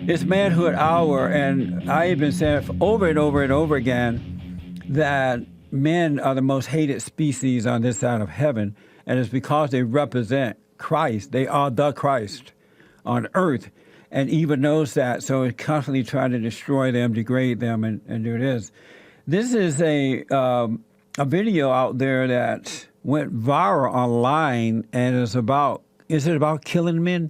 It's manhood hour, and I even said over and over and over again that men are the most hated species on this side of heaven, and it's because they represent Christ. They are the Christ on earth, and Eve knows that, so it's constantly trying to destroy them, degrade them, and do this. This is a video out there that went viral online, and is it about killing men?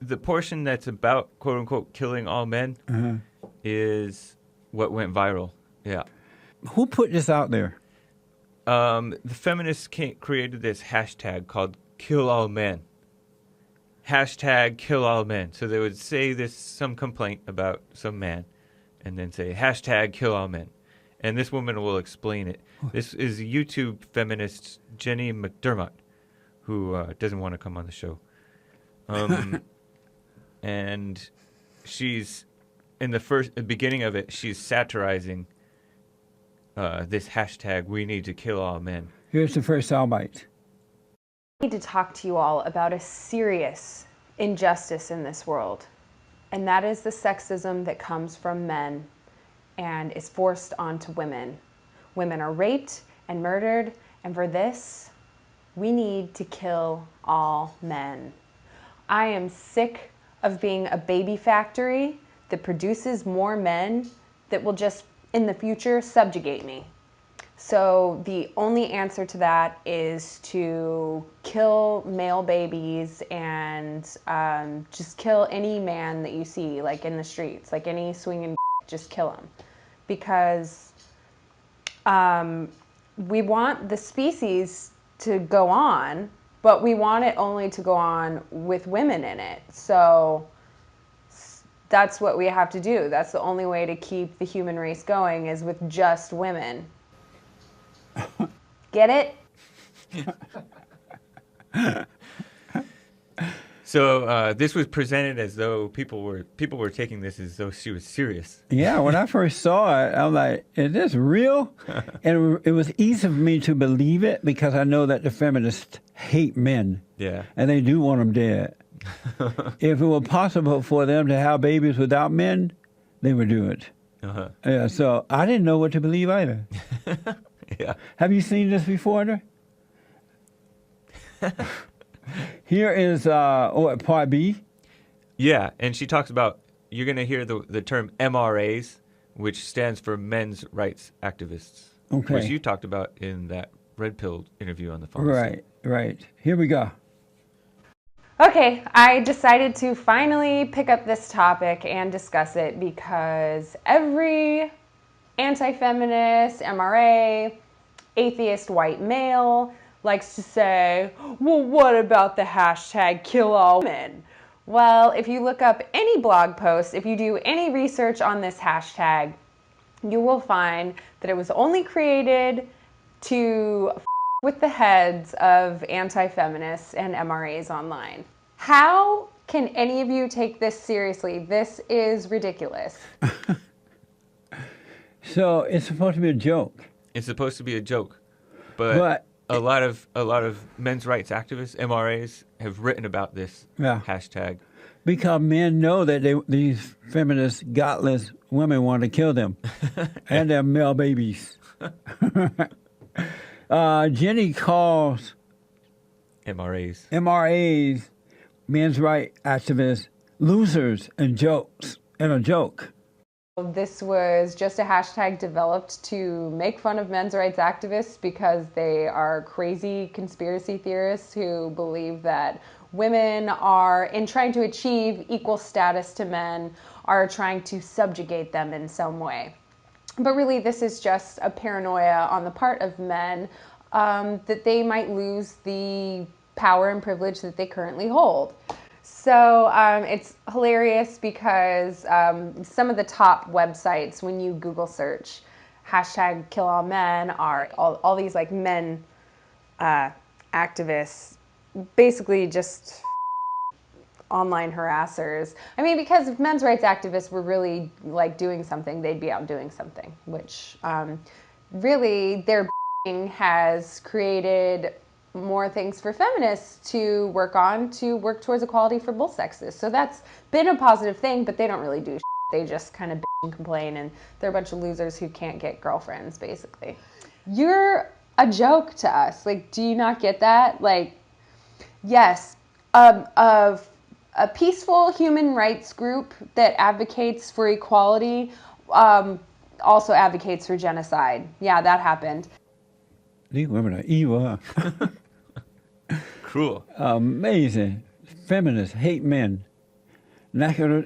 The portion that's about, quote unquote, killing all men is what went viral. Yeah. Who put this out there? The feminists created this hashtag called KILLALLMEN. Hashtag KILLALLMEN. So they would say some complaint about some man, and then say hashtag KILLALLMEN. And this woman will explain it. This is YouTube feminist Jenny McDermott, who doesn't want to come on the show. And she's, in the beginning of it, she's satirizing this hashtag, we need to kill all men. Here's the first soundbite. I need to talk to you all about a serious injustice in this world, and that is the sexism that comes from men and is forced onto women. Women are raped and murdered, and for this, we need to kill all men. I am sick of being a baby factory that produces more men that will just, in the future, subjugate me. So the only answer to that is to kill male babies and just kill any man that you see, like in the streets, like any swinging, just kill him. Because we want the species to go on, but we want it only to go on with women in it. So that's what we have to do. That's the only way to keep the human race going, is with just women. Get it? So this was presented as though people were taking this as though she was serious. Yeah, when I first saw it, I'm like, is this real? And it was easy for me to believe it because I know that the feminists hate men. Yeah. And they do want them dead. If it were possible for them to have babies without men, they would do it. Yeah, so I didn't know what to believe either. Yeah. Have you seen this before? Here is part B. Yeah, and she talks about, you're going to hear the term MRAs, which stands for men's rights activists. Okay. Which you talked about in that Red Pill interview on the phone. Right. Here we go. Okay, I decided to finally pick up this topic and discuss it because every anti-feminist, MRA, atheist white male likes to say, well, what about the hashtag #KillAllMen? Well, if you look up any blog post, if you do any research on this hashtag, you will find that it was only created to with the heads of anti-feminists and MRAs online. How can any of you take this seriously? This is ridiculous. So it's supposed to be a joke. It's supposed to be a joke, but a lot of men's rights activists, MRAs, have written about this hashtag. Because men know that these feminist, godless women want to kill them and their male babies. Jenny calls MRAs, men's rights activists, losers and a joke. This was just a hashtag developed to make fun of men's rights activists because they are crazy conspiracy theorists who believe that women are, in trying to achieve equal status to men, are trying to subjugate them in some way. But really, this is just a paranoia on the part of men that they might lose the power and privilege that they currently hold. So it's hilarious because some of the top websites, when you Google search hashtag #KillAllMen, are all these like men activists, basically just online harassers. I mean, because if men's rights activists were really like doing something, they'd be out doing something, which really their has created more things for feminists to work on to work towards equality for both sexes. So that's been a positive thing, but they don't really do shit. They just kind of bitch and complain, and they're a bunch of losers who can't get girlfriends, basically. You're a joke to us. Like, do you not get that? Like, yes, of a peaceful human rights group that advocates for equality also advocates for genocide. Yeah, that happened. These women are evil, huh? Cruel. Amazing. Feminists hate men. National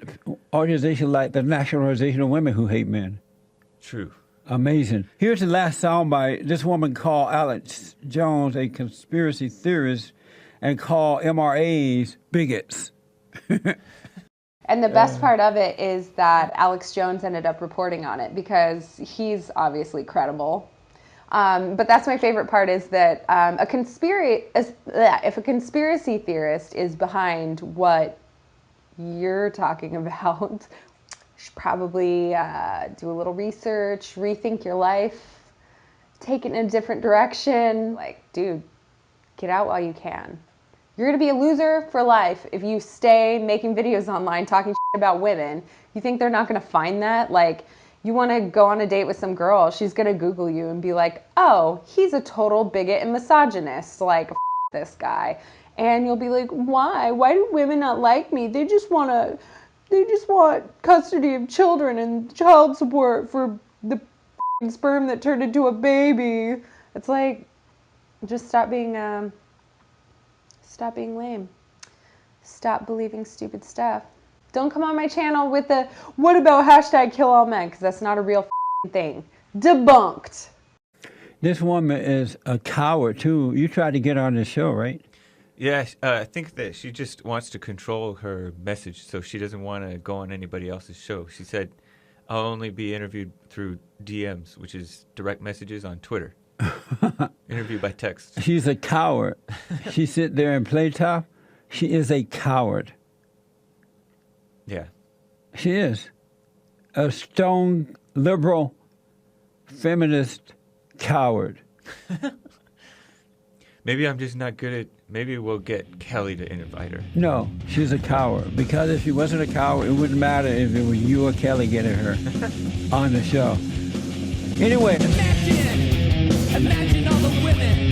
organization like the National Organization of Women who hate men. True. Amazing. Here's the last soundbite. This woman called Alex Jones a conspiracy theorist and called MRAs bigots. And the best part of it is that Alex Jones ended up reporting on it because he's obviously credible. But that's my favorite part is that if a conspiracy theorist is behind what you're talking about, you should probably do a little research, rethink your life, take it in a different direction. Like, dude, get out while you can. You're going to be a loser for life if you stay making videos online talking shit about women. You think they're not going to find that? Like, you want to go on a date with some girl, she's going to Google you and be like, oh, he's a total bigot and misogynist. Like, this guy. And you'll be like, why? Why do women not like me? They just want custody of children and child support for the sperm that turned into a baby. It's like, just stop being lame. Stop believing stupid stuff. Don't come on my channel with the, what about hashtag kill all men? Because that's not a real thing. Debunked. This woman is a coward, too. You tried to get her on the show, right? Yeah, I think that she just wants to control her message, so she doesn't want to go on anybody else's show. She said, I'll only be interviewed through DMs, which is direct messages on Twitter. Interview by text. She's a coward. She sit there and play tough. She is a coward. Yeah. She is. A stone liberal feminist coward. Maybe I'm just not good at, maybe we'll get Kelly to invite her. No, she's a coward. Because if she wasn't a coward, it wouldn't matter if it was you or Kelly getting her on the show. Anyway. Imagine all the women